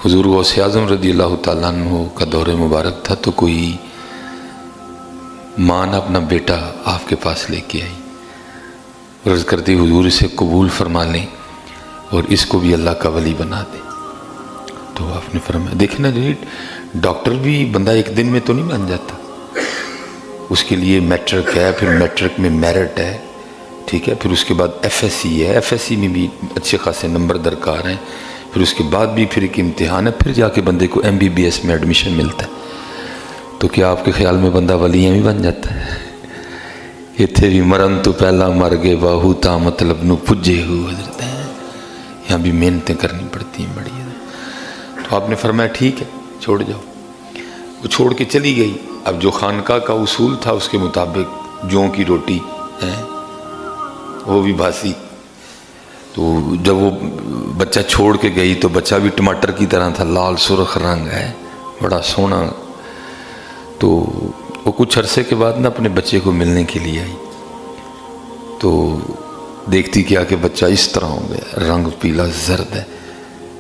हुजूर गौसे आज़म रज़ी अल्लाह ताला अन्हु का दौरे मुबारक था, तो कोई माँ ने अपना बेटा आपके पास लेके आई, अर्ज़ करती हुजूर इसे कबूल फरमा लें और इसको भी अल्लाह का वली बना दे। तो आपने फरमाया, देखें ना जी, डॉक्टर भी बंदा एक दिन में तो नहीं बन जाता, उसके लिए मैट्रिक है, फिर मैट्रिक में मेरिट है, ठीक है, फिर उसके बाद FSC है, FSC में भी अच्छे खासे नंबर दरकार हैं, फिर उसके बाद भी फिर एक इम्तिहान है, फिर जाके बंदे को MBBS में एडमिशन मिलता है। तो क्या आपके ख्याल में बंदा वली भी बन जाता है? इत्थे भी मरन तो पहला मर गए बाहू ता मतलब नू पुजे हुए हजरत है, यहाँ भी मेहनतें करनी पड़ती हैं बड़ी। तो आपने फरमाया ठीक है छोड़ जाओ। वो छोड़ के चली गई। अब जो खानका का उसूल था उसके मुताबिक जौ की रोटी है वो भी बासी। तो जब वो बच्चा छोड़ के गई तो बच्चा भी टमाटर की तरह था, लाल सुर्ख रंग है, बड़ा सोना। तो वो कुछ अरसे के बाद ना अपने बच्चे को मिलने के लिए आई, तो देखती क्या कि बच्चा इस तरह हो गया, रंग पीला जर्द है,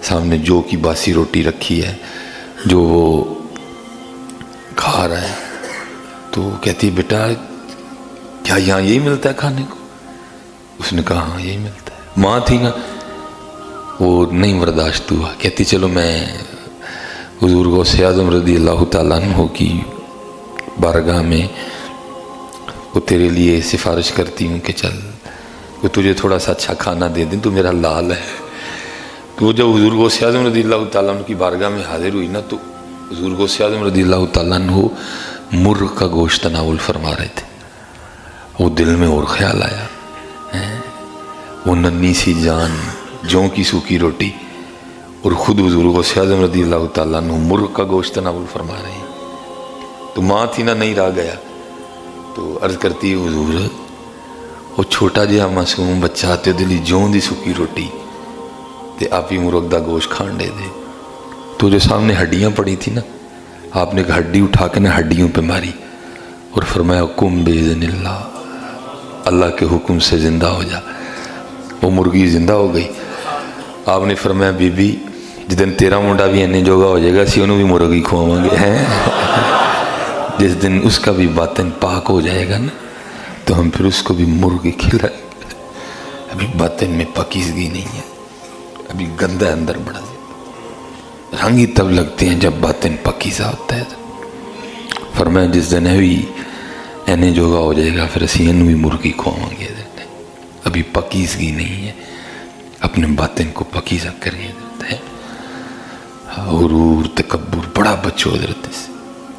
सामने जौ की बासी रोटी रखी है जो वो खा रहा है। तो कहती बेटा क्या यहाँ यही मिलता है खाने को? उसने कहा हाँ यही मिलता है। माँ थी ना, वो नहीं बर्दाश्त हुआ, कहती चलो मैं हुजूर गौसे आज़म रज़ी अल्लाह ताला अन्हु की बारगाह में वो तेरे लिए सिफारिश करती हूँ कि चल वो तुझे थोड़ा सा अच्छा खाना दे दें, तो मेरा लाल है। तो जब हुजूर गौसे आज़म रज़ी अल्लाह ताला अन्हु की बारगाह में हाजिर हुई ना, तो हुजूर गौसे आज़म रज़ी अल्लाह ताला अन्हु मुर्ग का गोश्त तनावुल फरमा रहे थे। वो दिल में और ख्याल आया, वो नन्ही सी जान जौ की सूखी रोटी और ख़ुद हुजूर गौसे आज़म रज़ी अल्लाह ताला अन्हु मुर्ग का गोश्त तनावुल फरमा रहे हैं। तो माँ थी ना, नहीं रह गया। तो अर्ज़ करती है हुजूर वो छोटा जिहा मासूम बच्चा ते दिली जौ दी सूखी रोटी ते आप ही मुर्ग दा गोश्त खान दे दे। तो जो सामने हड्डियाँ पड़ी थी ना, आपने एक हड्डी उठा के ना हड्डियों पे मारी और फरमाया कुम बेइज़्निल्लाह, अल्लाह के हुक्म से ज़िंदा हो जा। वो मुर्गी ज़िंदा हो गई। आपने फरमाया बीबी जिस दिन तेरा मुंडा भी इन्ने जोगा हो जाएगा असी उन्होंने भी मुर्गी खुआवांगे हैं। जिस दिन उसका भी बातन पाक हो जाएगा ना, तो हम फिर उसको भी मुर्गी खिलाएंगे। अभी बातन में पकीज़गी नहीं है, अभी गंदा अंदर बड़ा रंग ही तब लगते हैं जब बातन पकीज़ा होता है। फरमाया जिस दिन भी एने जोगा हो जाएगा फिर असी इनू भी मुर्गी खुआवांगे। अभी पकीज़गी नहीं है, अपने बातन को पकीज़ा करिए। गुरूर तकब्बुर बड़ा बच्चों हजरत से,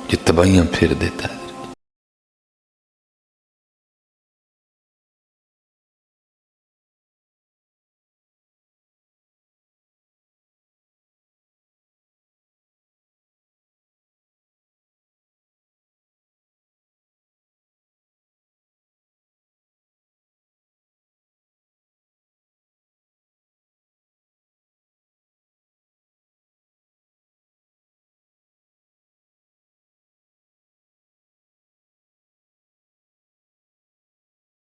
ये तबाहियाँ फेर देता है।